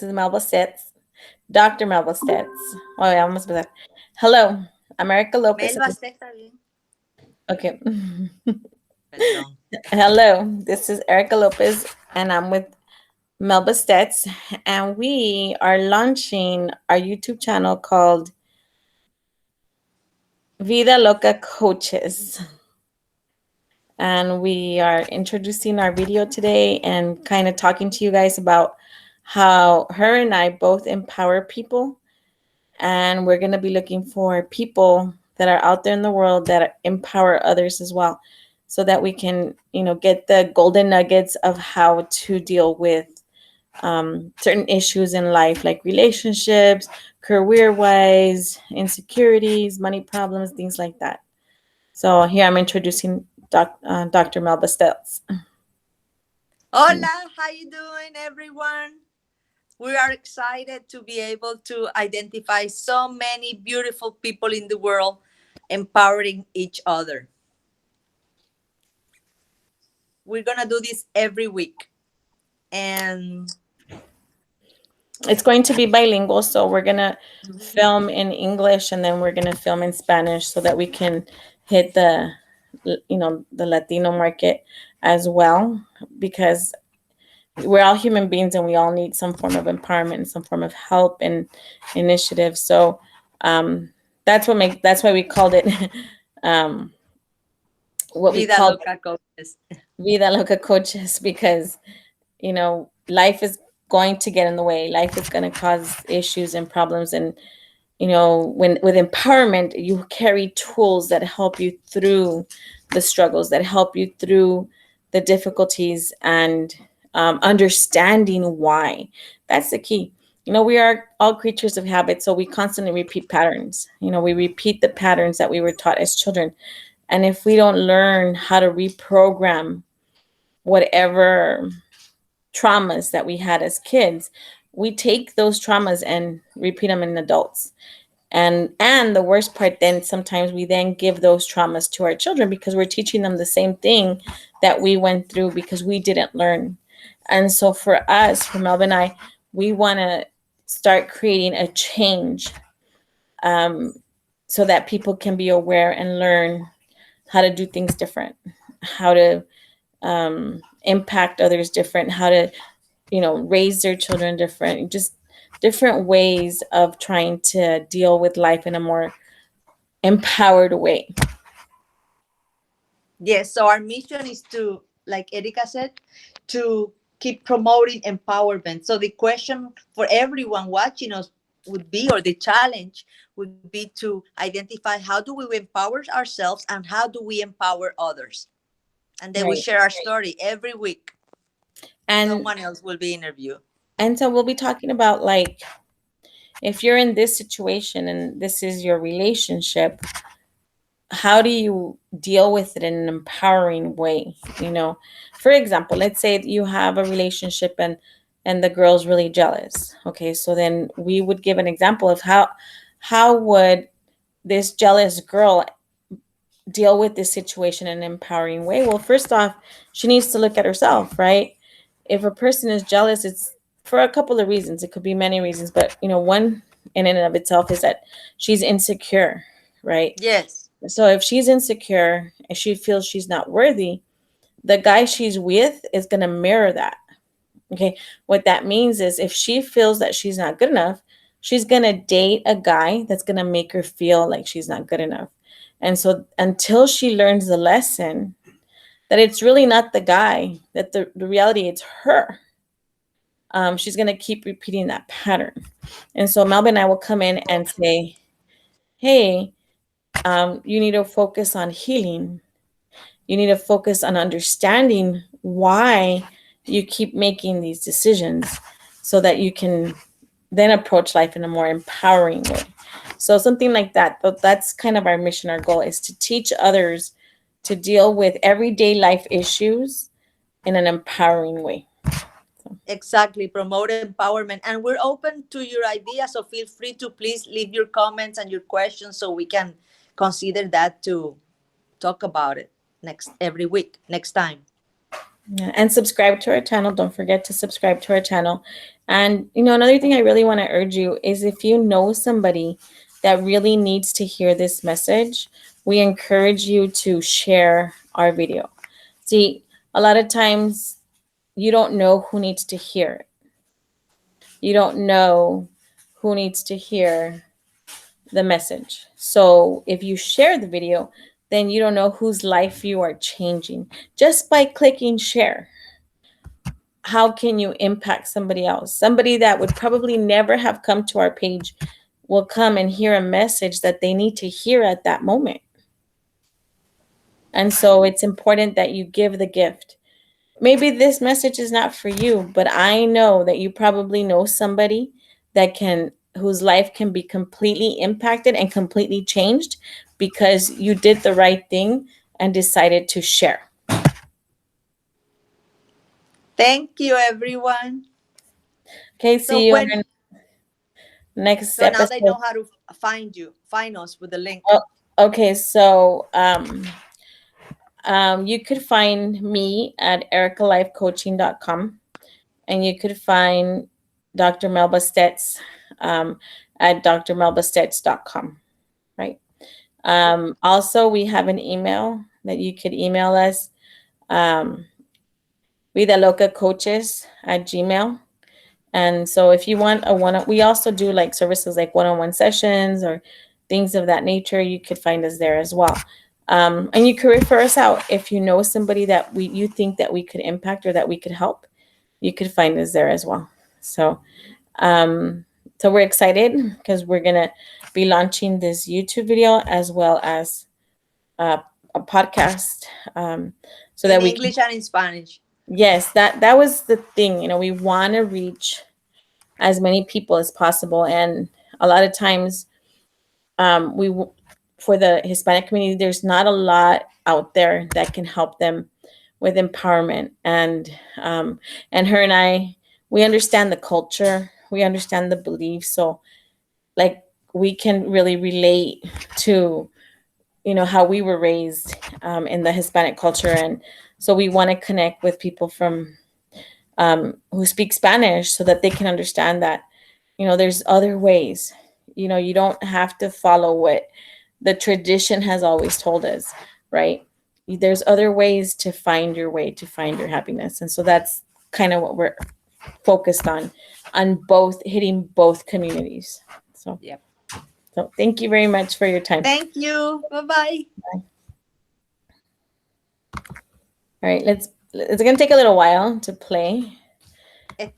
is Melba Sets, Dr. Melba Sets. Oh, yeah, I almost said that. Hello, I'm Erica Lopez. Melba está bien. Okay. Perdón. Hello, this is Erica Lopez, and I'm with Melba Stats, and we are launching our YouTube channel called Vida Loca Coaches. And we are introducing our video today and kind of talking to you guys about how her and I both empower people. And we're going to be looking for people that are out there in the world that empower others as well, so that we can, get the golden nuggets of how to deal with certain issues in life, like relationships, career wise, insecurities, money problems, things like that. So here I'm introducing Dr. Melba Stelz. Hola, how you doing, everyone? We are excited to be able to identify so many beautiful people in the world empowering each other. We're going to do this every week. And It's going to be bilingual, so we're gonna film in English and then we're gonna film in Spanish so that we can hit the Latino market as well, because we're all human beings and we all need some form of empowerment and some form of help and initiative. So um, that's why we called it um, what we Vida called Loca Coaches. Vida Loca Coaches, because life is going to get in the way. Life is going to cause issues and problems, and when with empowerment, you carry tools that help you through the struggles, that help you through the difficulties, and understanding why. That's the key. We are all creatures of habit, so we constantly repeat patterns. We repeat the patterns that we were taught as children, and if we don't learn how to reprogram whatever traumas that we had as kids, we take those traumas and repeat them in adults. And the worst part, then sometimes we then give those traumas to our children because we're teaching them the same thing that we went through because we didn't learn. And so for us, for Melvin and I, we want to start creating a change, um, so that people can be aware and learn how to do things different, how to impact others different, how to raise their children different, just different ways of trying to deal with life in a more empowered way. Yes, so our mission is to, like Erika said, to keep promoting empowerment. So the question for everyone watching us would be, or the challenge would be, to identify how do we empower ourselves and how do we empower others. And then we Right. share our story every week. and Someone else will be interviewed. and so we'll be talking about, like, if you're in this situation and this is your relationship, how do you deal with it in an empowering way? For example, let's say you have a relationship and the girl's really jealous. Okay, so then we would give an example of how would this jealous girl deal with this situation in an empowering way. Well, first off, she needs to look at herself, right? If a person is jealous, it's for a couple of reasons. It could be many reasons, but one in and of itself is that she's insecure, right? Yes. So if she's insecure and she feels she's not worthy, the guy she's with is going to mirror that. Okay. What that means is if she feels that she's not good enough, she's going to date a guy that's going to make her feel like she's not good enough. And so until she learns the lesson that it's really not the guy, that the reality, it's her, she's going to keep repeating that pattern. And so Melvin and I will come in and say, hey, you need to focus on healing. You need to focus on understanding why you keep making these decisions so that you can then approach life in a more empowering way. So something like that. But that's kind of our mission. Our goal is to teach others to deal with everyday life issues in an empowering way. Exactly, promote empowerment. And we're open to your ideas, so feel free to please leave your comments and your questions so we can consider that to talk about it next every week, next time. Yeah, and subscribe to our channel. Don't forget to subscribe to our channel. And another thing I really want to urge you is if you know somebody that really needs to hear this message, we encourage you to share our video. See, a lot of times you don't know who needs to hear it. You don't know who needs to hear the message. So if you share the video, then you don't know whose life you are changing just by clicking share. How can you impact somebody else? Somebody that would probably never have come to our page will come and hear a message that they need to hear at that moment. And so it's important that you give the gift. Maybe this message is not for you, but I know that you probably know somebody whose life can be completely impacted and completely changed because you did the right thing and decided to share. Thank you, everyone. Okay, So see you on when our next so now they episode. know how to find us with the link. Oh, okay, so you could find me at ericalifecoaching.com, and you could find Dr. Melba Stetz um, at drmelbastetz.com, right? Also, we have an email that you could email us, um, vidalocacoaches at gmail. And so if you want we also do like services like one-on-one sessions or things of that nature. You could find us there as well. And you could refer us out if you know somebody that you think that we could impact or that we could help. You could find us there as well. So, um, so we're excited because we're gonna be launching this YouTube video as well as uh, a podcast, so In that we can. English and in Spanish. Yes, that was the thing. We want to reach as many people as possible. And a lot of times, for the Hispanic community, there's not a lot out there that can help them with empowerment. And her and I, we understand the culture, we understand the beliefs. So, like, we can really relate to how we were raised in the Hispanic culture, and so we want to connect with people from who speak Spanish so that they can understand that there's other ways. You don't have to follow what the tradition has always told us, right? There's other ways to find your way, to find your happiness. And so that's kind of what we're focused on both hitting both communities. So, Yep. so thank you very much for your time. Thank you. Bye bye. All right, it's going to take a little while to play.